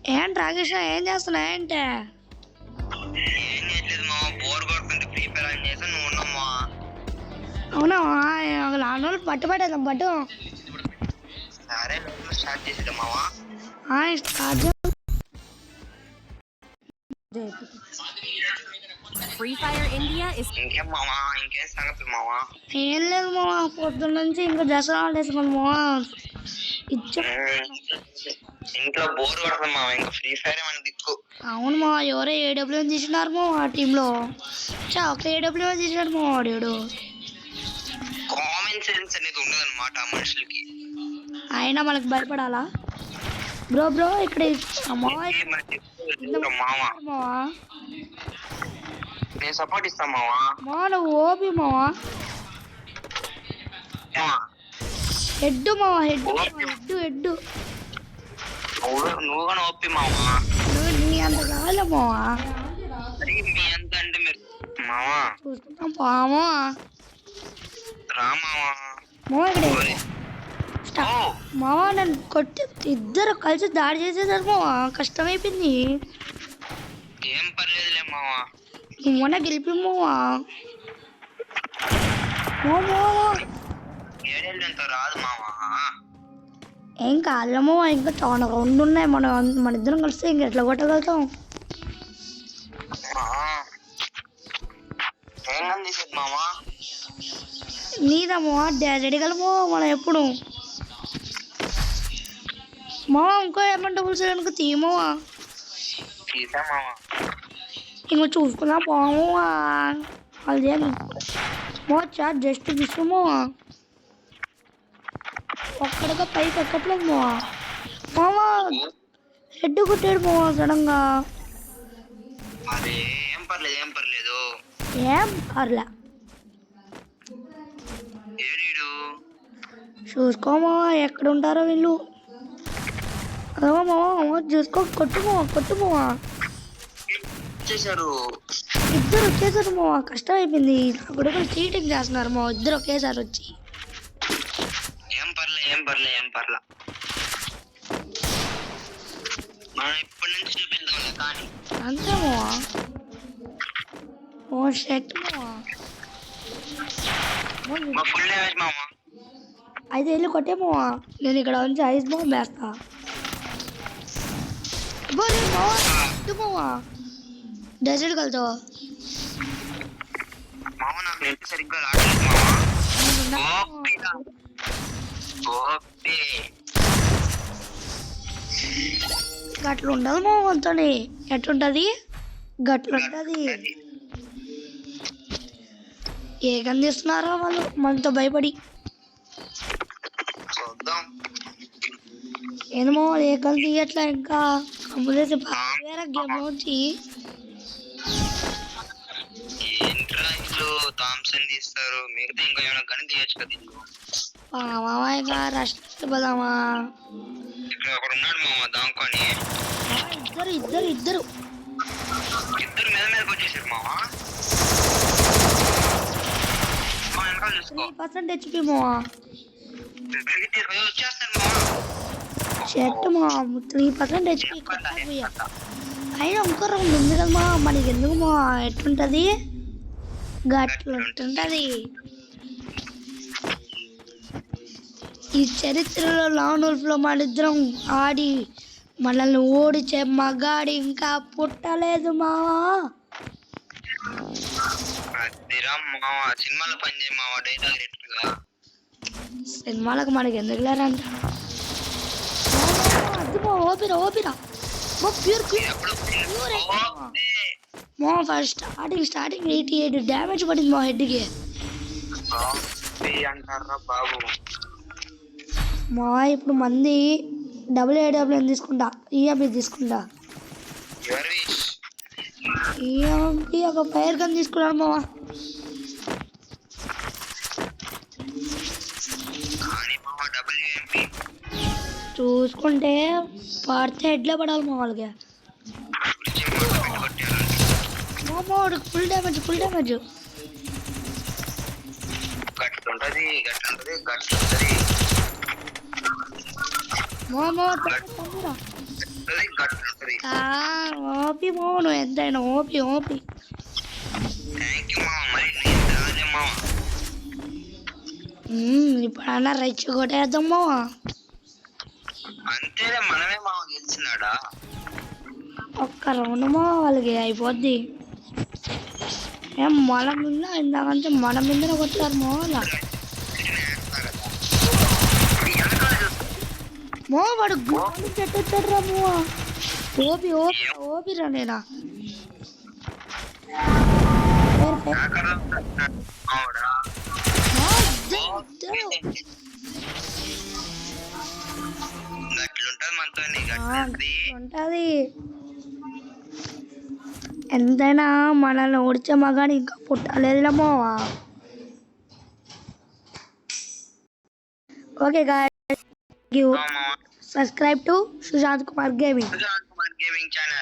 ఏంటి రాకేష్ ఏం చేస్తున్నా ఏంటి? ఏం చేయట్లేదు మా బోర్ కొడుతుంటే ఫ్రీ ఫైర్ ఆన్ చేసి నువ్వు ఉన్నామా? అవునా లాన్ రోజులు పట్టుబట్టేద్దాం పట్టు. సరే స్టార్ట్ చేసేద్దాం మావా. Start Free Fire India is ఇంకేం మావా, ఇంకేం సంగతి మావా? ఏం లేదు మావా, పొద్దున్న నుంచి ఇంకా దసరా వేసుకున్నాం మావా. ఇంట్లో బోర్ కొడుతుంది మావా, ఇంకా ఫ్రీ ఫైర్ మన దిక్కు. అవును మావా, ఎవరో ఏడబ్ల్యూ తీసినారు మా ఆ టీంలో. ఒక ఏడబ్ల్యూ తీసినాడు మా వాడు. కామన్ సెన్స్ అనేది ఉండదు అనమాట మనుషులకి. అయినా మనకు భయపడాలా బ్రో? బ్రో ఇక్కడ మావా నేను సపోర్ట్ ఇస్తా మావా. నువ్వు ఓపి మావా. హెడ్ మావా, హెడ్ హెడ్ హెడ్. నువ్వు కూడా ఓపి మావా. నీ అంత కావాలి మావా. మీ అంత అంటే మీరు మావా చూసుకుంటాం పామా రా మావా. మావా నన్ను కొట్టి ఇద్దరు కలిసి దాడి చేసేసారు మావా, కష్టమైపోయింది. ఏం పర్లేదులే మావా, మొన్న గెలిపి మావా. ఏడేళ్ళంత రాదు మావా. ఏం కాదులేమో, ఇంకా చాలా రౌండ్ ఉన్నాయి. మన ఇద్దరం కలిస్తే ఇంక ఎట్లా కొట్టగలుగుతాం? మావా నీదమ్మా డాడీ కలమో మనం ఎప్పుడు మావా. ఇంకో ఏమంటే పులుసు తీయమోవా, ఇంకో చూసుకున్నా పోమోవా. అది చాట్ జస్ట్ తీసుకోమోవా. ఒక్కడిగా పైకి ఎక్కట్లేదు మావా. మావా హెడ్ కొట్టాడు మావా సడన్ గా. ఏం పర్లేదు ఏం పర్లేదు. ఏం పర్లే, చూసుకోమా ఎక్కడ ఉంటారో వీళ్ళు. అదో మావా చూసుకో, కొట్టుమోవా కొట్టుమోవా. ఇద్దరు వచ్చేసారు మావా, కష్టం అయిపోయింది. కొడుకులు చీటింగ్ చేస్తున్నారు మా ఇద్దరు ఒకేసారి వచ్చి. ఏం పర్లే ఏం పర్లే ఏం పర్లే, మనం ఇప్పటి నుంచి చూపిద్దాంలే. కానీ అంతే మావా. షెట్ మావా, ఫుల్ డ్యామేజ్ మావా. అయితే వెళ్ళి కొట్టేమోవా. నేను ఇక్కడ నుంచి ఐస్ బాంబ్ వేస్తా. మావా డెజర్ట్ కలుతావా మావా? నాకు నెట్ సరిగ్గా రావట్లేదు మావా. గట్లు ఉండదు మావతో. ఎట్లుంటది గట్లుంటది. ఏ కందిస్తున్నారో వాళ్ళు మనతో భయపడి. ఏమో ఏ కలు తీయట్లా, ఇంకా కమ్ములేసి వేరే గేమ్ నుంచి. థామ్సన్ తీస్తారు, మిగతా ఇంకా ఏమైనా గని తీయచ్చు కదా. మావా ఇంకా రష్ పోదామా? ఇక్కడ ఒకడు ఉన్నాడు మావా దాంకొని. ఇద్దరు ఇద్దరు ఇద్దరు ఇద్దరు మీద మీదకి వచ్చేసారు మావా. 3% HP మావా. వచ్చేస్తారు మావా. చెట్టు మా 3% HP. అయినా ఇంకో రౌండ్ ఉంది కదా మా, మనకి ఎందుకు మా? ఎట్లుంటది గట్లుంటది. ఈ చరిత్రలో లాన్ వోల్ఫ్లో మనిద్దరం ఆడి మనల్ని ఓడిచే మగాడి ఇంకా పుట్టలేదు మావా. సినిమాలో పనిచేయ మావా డైలాగ్. సినిమాలకు మనకి ఎందుకు లేరంట. ఓపిరా ఓపిరా ప్యూర్ మా. ఫస్ట్ స్టార్టింగ్ 88 డ్యామేజ్ పడింది మా హెడ్కి. బాబు మా ఇప్పుడు మంది AW తీసుకుంటా, EMP తీసుకుంటా. EMP ఒక ఫైర్ గన్ తీసుకున్నాను మావా. చూసుకుంటే పడితే హెడ్లో పడాలి మా వాళ్ళకి. మామూడు ఫుల్ డ్యామేజ్ ఫుల్ డ్యామేజ్. గట్లుంటది గట్లుంటది గట్లుంటది. మామూడు గట్లుంటది ఓపి మావ నువ్వు ఎంతైనా ఓపి ఓపి. థ్యాంక్ యూ మామ. మరి నేను రాలే మామ. ఇప్పుడన్నా రెచ్చి కొట్టేద్దాం మావ. అంతేలే, మనమే మామ గెలిచినాడా. ఒక్క రౌండ్ మావ వాళ్ళకి అయిపోద్ది. ఏం మన మీద ఇందాకంటే మన మీద కొట్టారు మా వాళ్ళ. మో వాడు గోలు చెట్టాడు రా మో. ఓపి ఓపి ఓపి రా నేనా. ఉంటది. ఎంతైనా మనల్ని ఓడిచే మగాని ఇంకా పుట్టలేదులేమో. Okay guys, subscribe to Sushant Kumar gaming channel.